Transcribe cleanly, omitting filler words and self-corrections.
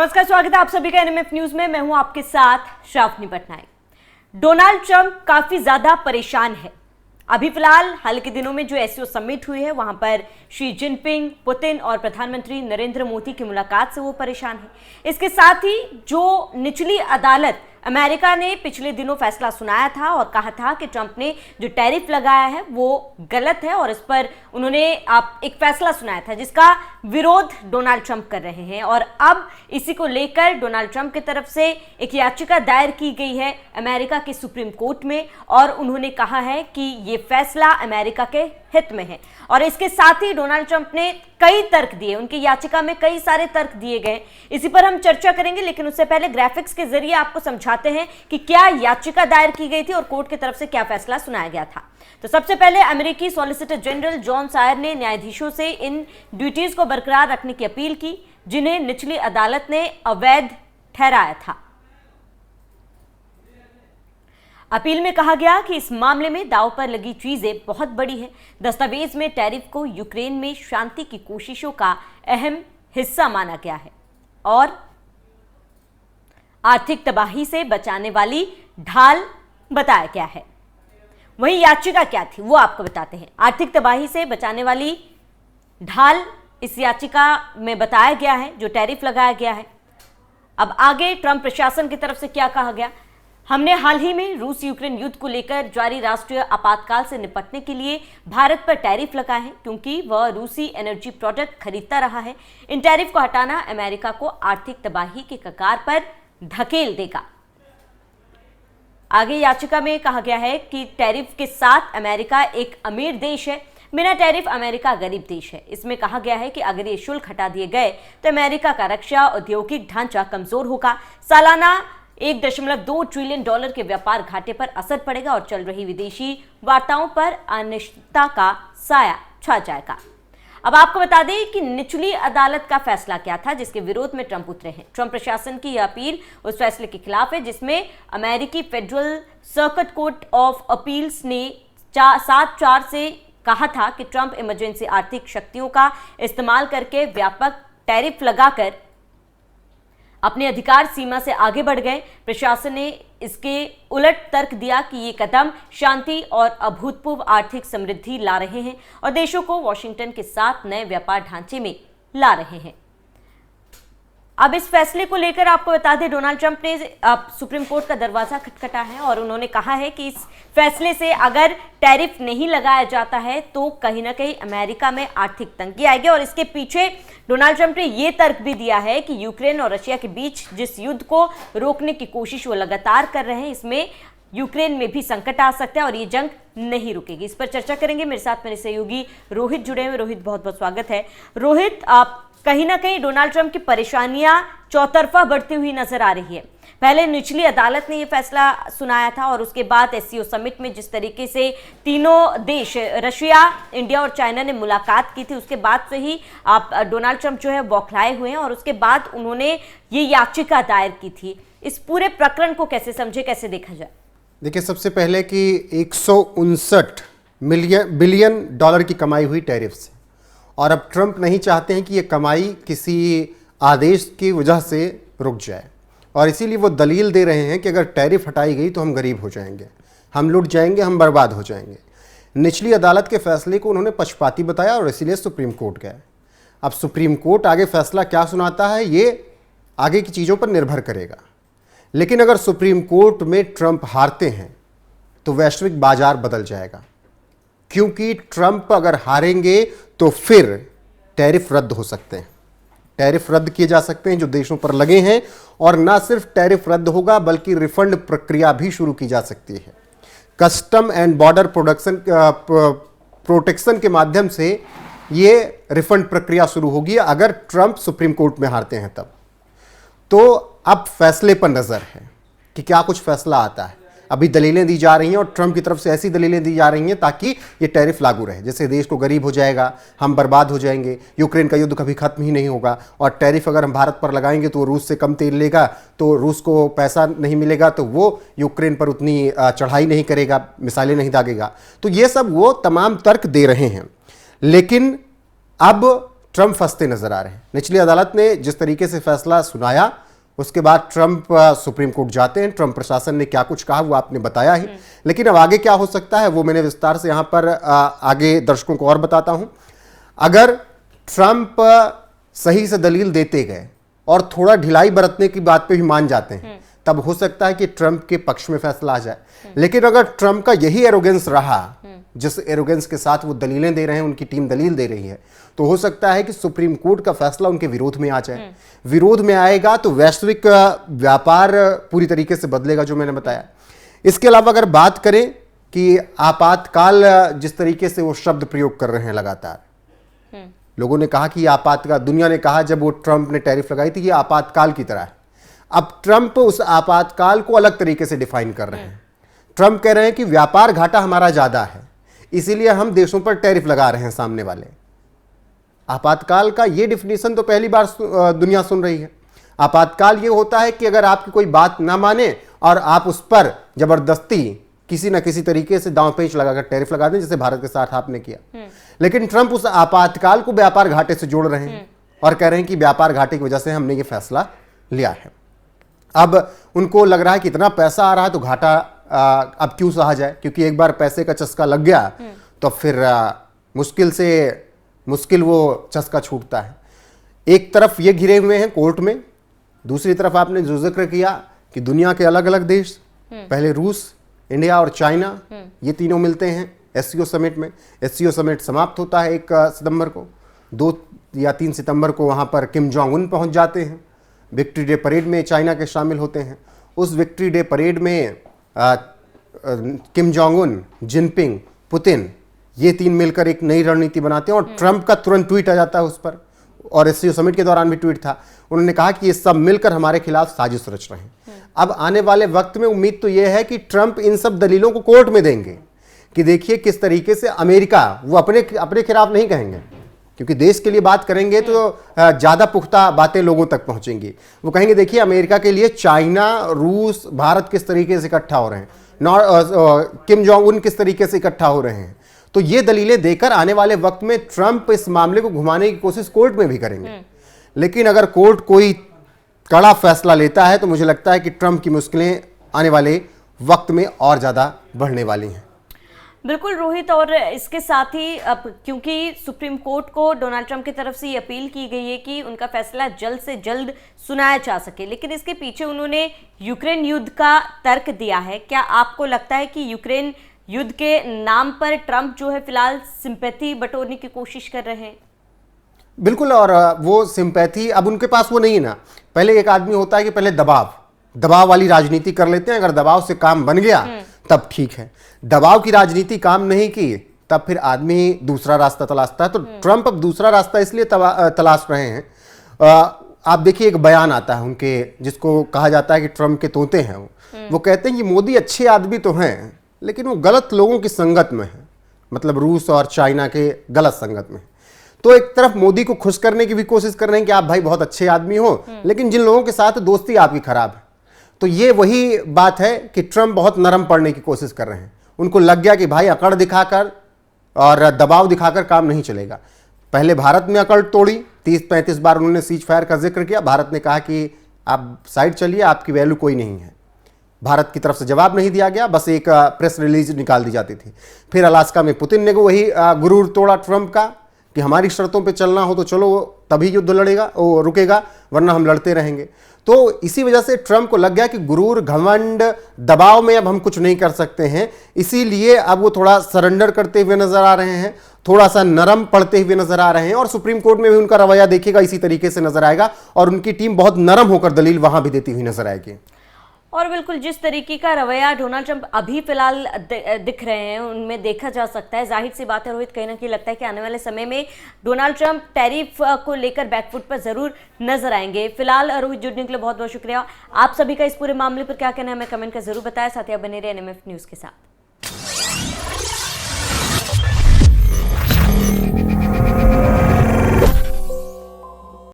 नमस्कार, स्वागत है आप सभी का एनएमएफ न्यूज में। मैं हूं आपके साथ श्रावणी पटनायक। डोनाल्ड ट्रंप काफी ज्यादा परेशान है। अभी फिलहाल हाल के दिनों में जो एससीओ समिट हुई है वहां पर शी जिनपिंग, पुतिन और प्रधानमंत्री नरेंद्र मोदी की मुलाकात से वो परेशान है। इसके साथ ही जो निचली अदालत अमेरिका ने पिछले दिनों फैसला सुनाया था और कहा था कि ट्रंप ने जो टैरिफ लगाया है वो गलत है और इस पर उन्होंने एक फैसला सुनाया था जिसका विरोध डोनाल्ड ट्रंप कर रहे हैं। और अब इसी को लेकर डोनाल्ड ट्रंप की तरफ से एक याचिका दायर की गई है अमेरिका के सुप्रीम कोर्ट में और उन्होंने कहा है कि ये फैसला अमेरिका के हित में है। और इसके साथ ही डोनाल्ड ट्रंप ने कई तर्क दिए, उनकी याचिका में कई सारे तर्क दिए गए। इसी पर हम चर्चा करेंगे, लेकिन उससे पहले ग्राफिक्स के जरिए आपको समझाते हैं कि क्या याचिका दायर की गई थी और कोर्ट की तरफ से क्या फैसला सुनाया गया था। तो सबसे पहले अमेरिकी सॉलिसिटर जनरल जॉन सायर ने न्यायाधीशों से इन ड्यूटीज को बरकरार रखने की अपील की जिन्हें निचली अदालत ने अवैध ठहराया था। अपील में कहा गया कि इस मामले में दांव पर लगी चीजें बहुत बड़ी है। दस्तावेज में टैरिफ को यूक्रेन में शांति की कोशिशों का अहम हिस्सा माना गया है और आर्थिक तबाही से बचाने वाली ढाल बताया गया है। वहीं याचिका क्या थी वो आपको बताते हैं। आर्थिक तबाही से बचाने वाली ढाल इस याचिका में बताया गया है जो टैरिफ लगाया गया है। अब आगे ट्रंप प्रशासन की तरफ से क्या कहा गया। हमने हाल ही में रूस यूक्रेन युद्ध को लेकर जारी राष्ट्रीय आपातकाल से निपटने के लिए भारत पर टैरिफ लगाए हैं क्योंकि वह रूसी एनर्जी प्रोडक्ट खरीदता रहा है। इन टैरिफ को हटाना अमेरिका को आर्थिक तबाही के कगार पर धकेल देगा। आगे याचिका में कहा गया है कि टैरिफ के साथ अमेरिका एक अमीर देश है, बिना टैरिफ अमेरिका गरीब देश है। इसमें कहा गया है कि अगर ये शुल्क हटा दिए गए तो अमेरिका का रक्षा औद्योगिक ढांचा कमजोर होगा, सालाना $1.2 ट्रिलियन के व्यापार घाटे पर असर पड़ेगा और चल रही विदेशी वार्ताओं पर अनिश्चितता का साया छा जाएगा। अब आपको बता दें कि निचली अदालत का फैसला क्या था जिसके विरोध में ट्रंप उतरे हैं। ट्रंप प्रशासन की यह अपील उस फैसले के खिलाफ है जिसमें अमेरिकी federal circuit court of appeals ने 7-4 से कहा था कि ट्रंप इमरजेंसी आर्थिक शक्तियों का इस्तेमाल करके व्यापक टैरिफ लगाकर अपने अधिकार सीमा से आगे बढ़ गए। प्रशासन ने इसके उलट तर्क दिया कि ये कदम शांति और अभूतपूर्व आर्थिक समृद्धि ला रहे हैं और देशों को वॉशिंगटन के साथ नए व्यापार ढांचे में ला रहे हैं। अब इस फैसले को लेकर आपको बता दें डोनाल्ड ट्रंप ने सुप्रीम कोर्ट का दरवाजा खटखटा है और उन्होंने कहा है कि इस फैसले से अगर टैरिफ नहीं लगाया जाता है तो कहीं ना कहीं अमेरिका में आर्थिक तंगी आएगी। और इसके पीछे डोनाल्ड ट्रंप ने यह तर्क भी दिया है कि यूक्रेन और रशिया के बीच जिस युद्ध को रोकने की कोशिश वो लगातार कर रहे हैं इसमें यूक्रेन में भी संकट आ सकता है और ये जंग नहीं रुकेगी। इस पर चर्चा करेंगे। मेरे साथ मेरे सहयोगी रोहित जुड़े हुए। रोहित, बहुत बहुत स्वागत है। रोहित, आप कहीं ना कहीं डोनाल्ड ट्रंप की परेशानियां चौतरफा बढ़ती हुई नजर आ रही है। पहले निचली अदालत ने यह फैसला सुनाया था और उसके बाद एससीओ समिट में जिस तरीके से तीनों देश रशिया, इंडिया और चाइना ने मुलाकात की थी उसके बाद से ही आप डोनाल्ड ट्रंप जो है बौखलाए हुए हैं और उसके बाद उन्होंने ये याचिका दायर की थी। इस पूरे प्रकरण को कैसे समझे, कैसे देखा जाए? देखिए, सबसे पहले कि 159 बिलियन डॉलर की कमाई हुई टैरिफ से और अब ट्रंप नहीं चाहते हैं कि ये कमाई किसी आदेश की वजह से रुक जाए और इसीलिए वो दलील दे रहे हैं कि अगर टैरिफ हटाई गई तो हम गरीब हो जाएंगे, हम लुट जाएंगे, हम बर्बाद हो जाएंगे। निचली अदालत के फैसले को उन्होंने पक्षपाती बताया और इसीलिए सुप्रीम कोर्ट गए। अब सुप्रीम कोर्ट आगे फैसला क्या सुनाता है ये आगे की चीज़ों पर निर्भर करेगा। लेकिन अगर सुप्रीम कोर्ट में ट्रंप हारते हैं तो वैश्विक बाजार बदल जाएगा, क्योंकि ट्रंप अगर हारेंगे तो फिर टैरिफ रद्द हो सकते हैं, टैरिफ रद्द किए जा सकते हैं जो देशों पर लगे हैं और ना सिर्फ टैरिफ रद्द होगा बल्कि रिफंड प्रक्रिया भी शुरू की जा सकती है। कस्टम एंड बॉर्डर प्रोटेक्शन के माध्यम से ये रिफंड प्रक्रिया शुरू होगी अगर ट्रंप सुप्रीम कोर्ट में हारते हैं तब। तो अब फैसले पर नजर है कि क्या कुछ फैसला आता है। अभी दलीलें दी जा रही हैं और ट्रंप की तरफ से ऐसी दलीलें दी जा रही हैं ताकि ये टैरिफ लागू रहे, जैसे देश को गरीब हो जाएगा, हम बर्बाद हो जाएंगे, यूक्रेन का युद्ध कभी खत्म ही नहीं होगा और टैरिफ अगर हम भारत पर लगाएंगे तो रूस से कम तेल लेगा तो रूस को पैसा नहीं मिलेगा तो वो यूक्रेन पर उतनी चढ़ाई नहीं करेगा, मिसाइलें नहीं दागेगा। तो ये सब वो तमाम तर्क दे रहे हैं। लेकिन अब ट्रंप फंसते नजर आ रहे हैं। निचली अदालत ने जिस तरीके से फैसला सुनाया, उसके बाद ट्रंप सुप्रीम कोर्ट जाते हैं। ट्रंप प्रशासन ने क्या कुछ कहा वो आपने बताया ही, लेकिन अब आगे क्या हो सकता है वो मैंने विस्तार से यहां पर आगे दर्शकों को और बताता हूं। अगर ट्रंप सही से दलील देते गए और थोड़ा ढिलाई बरतने की बात पे भी मान जाते हैं, तब हो सकता है कि ट्रंप के पक्ष में फैसला आ जाए। लेकिन अगर ट्रंप का यही एरोगेंस रहा, जिस एरोगेंस के साथ वो दलीलें दे रहे हैं, उनकी टीम दलील दे रही है, तो हो सकता है कि सुप्रीम कोर्ट का फैसला उनके विरोध में आ जाए। विरोध में आएगा तो वैश्विक व्यापार पूरी तरीके से बदलेगा, जो मैंने बताया। इसके अलावा अगर बात करें कि आपातकाल, जिस तरीके से वो शब्द प्रयोग कर रहे हैं लगातार, लोगों ने कहा कि आपातकाल, दुनिया ने कहा जब वो ट्रंप ने टैरिफ लगाई थी, ये आपातकाल की तरह है। अब ट्रंप उस आपातकाल को अलग तरीके से डिफाइन कर रहे हैं। ट्रंप कह रहे हैं कि व्यापार घाटा हमारा ज्यादा है, इसीलिए हम देशों पर टैरिफ लगा रहे हैं सामने वाले। आपातकाल का ये डिफिनेशन तो पहली बार दुनिया सुन रही है। आपातकाल ये होता है कि अगर आपकी कोई बात ना माने और आप उस पर जबरदस्ती किसी न किसी तरीके से दांव पेच लगाकर टैरिफ लगा दें, जैसे भारत के साथ आपने किया। लेकिन ट्रंप उस आपातकाल को व्यापार घाटे से जोड़ रहे हैं और कह रहे हैं कि व्यापार घाटे की वजह से हमने ये फैसला लिया है। अब उनको लग रहा है कि इतना पैसा आ रहा है तो घाटा अब क्यों सहा जाए, क्योंकि एक बार पैसे का चस्का लग गया तो फिर मुश्किल वो चस्का छूटता है। एक तरफ ये घिरे हुए हैं कोर्ट में, दूसरी तरफ आपने जो जिक्र किया कि दुनिया के अलग अलग देश, पहले रूस, इंडिया और चाइना, ये तीनों मिलते हैं एससीओ समिट में। एससीओ समिट समाप्त होता है 1 सितंबर को। 2 या 3 सितंबर को वहाँ पर किम जोंग उन पहुँच जाते हैं। विक्ट्री डे परेड में चाइना के शामिल होते हैं। उस विक्ट्री डे परेड में Kim Jong Un, Jinping, Putin, ये 3 मिलकर एक नई रणनीति बनाते हैं और ट्रंप का तुरंत ट्वीट आ जाता है उस पर, और एससीओ समिट के दौरान भी ट्वीट था। उन्होंने कहा कि ये सब मिलकर हमारे खिलाफ साजिश रच रहे हैं। अब आने वाले वक्त में उम्मीद तो यह है कि ट्रंप इन सब दलीलों को कोर्ट में देंगे कि देखिए किस तरीके से अमेरिका, वो अपने खिलाफ नहीं कहेंगे, क्योंकि देश के लिए बात करेंगे तो ज़्यादा पुख्ता बातें लोगों तक पहुंचेंगी। वो कहेंगे देखिए अमेरिका के लिए चाइना, रूस, भारत किस तरीके से इकट्ठा हो रहे हैं, किम जोंग उन किस तरीके से इकट्ठा हो रहे हैं। तो ये दलीलें देकर आने वाले वक्त में ट्रंप इस मामले को घुमाने की कोशिश कोर्ट में भी करेंगे। लेकिन अगर कोर्ट कोई कड़ा फैसला लेता है तो मुझे लगता है कि ट्रंप की मुश्किलें आने वाले वक्त में और ज़्यादा बढ़ने वाली हैं। बिल्कुल रोहित, और इसके साथ ही अब क्योंकि सुप्रीम कोर्ट को डोनाल्ड ट्रंप की तरफ से ये अपील की गई है कि उनका फैसला जल्द से जल्द सुनाया जा सके, लेकिन इसके पीछे उन्होंने यूक्रेन युद्ध का तर्क दिया है। क्या आपको लगता है कि यूक्रेन युद्ध के नाम पर ट्रंप जो है फिलहाल सिंपैथी बटोरने की कोशिश कर रहे हैं? बिल्कुल, और वो सिंपैथी अब उनके पास वो नहीं है ना। पहले एक आदमी होता है कि पहले दबाव वाली राजनीति कर लेते हैं, अगर दबाव से काम बन गया तब ठीक है। दबाव की राजनीति काम नहीं की तब फिर आदमी दूसरा रास्ता तलाशता है। तो ट्रंप अब दूसरा रास्ता इसलिए तलाश रहे हैं। आप देखिए एक बयान आता है उनके, जिसको कहा जाता है कि ट्रंप के तोते हैं। वो कहते हैं कि मोदी अच्छे आदमी तो हैं, लेकिन वो गलत लोगों की संगत में है, मतलब रूस और चाइना के गलत संगत में। तो एक तरफ मोदी को खुश करने की भी कोशिश कर रहे हैं कि आप भाई बहुत अच्छे आदमी हो, लेकिन जिन लोगों के साथ दोस्ती आपकी खराब है। तो ये वही बात है कि ट्रंप बहुत नरम पड़ने की कोशिश कर रहे हैं। उनको लग गया कि भाई अकड़ दिखाकर और दबाव दिखाकर काम नहीं चलेगा। पहले भारत में अकड़ तोड़ी, 30-35 बार उन्होंने सीज फायर का जिक्र किया। भारत ने कहा कि आप साइड चलिए, आपकी वैल्यू कोई नहीं है। भारत की तरफ से जवाब नहीं दिया गया, बस एक प्रेस रिलीज निकाल दी जाती थी। फिर अलास्का में पुतिन ने वही गुरूर तोड़ा ट्रंप का कि हमारी शर्तों पे चलना हो तो चलो, तभी युद्ध लड़ेगा, वो रुकेगा, वरना हम लड़ते रहेंगे। तो इसी वजह से ट्रंप को लग गया कि गुरूर, घमंड, दबाव में अब हम कुछ नहीं कर सकते हैं। इसीलिए अब वो थोड़ा सरेंडर करते हुए नजर आ रहे हैं, थोड़ा सा नरम पड़ते हुए नजर आ रहे हैं। और सुप्रीम कोर्ट में भी उनका रवैया देखिएगा इसी तरीके से नजर आएगा, और उनकी टीम बहुत नरम होकर दलील वहां भी देती हुई नजर आएगी। और बिल्कुल जिस तरीके का रवैया डोनाल्ड ट्रंप अभी फिलहाल दिख रहे हैं, उनमें देखा जा सकता है, जाहिर सी बात है रोहित, कहीं ना कहीं लगता है कि आने वाले समय में डोनाल्ड ट्रंप टैरिफ को लेकर बैकफुट पर जरूर नजर आएंगे। फिलहाल रोहित जुड़ने के लिए बहुत बहुत शुक्रिया। आप सभी का इस पूरे मामले पर क्या कहना है हमें कमेंट कर जरूर बताया। साथ ही आप बने रहे NMF न्यूज के साथ।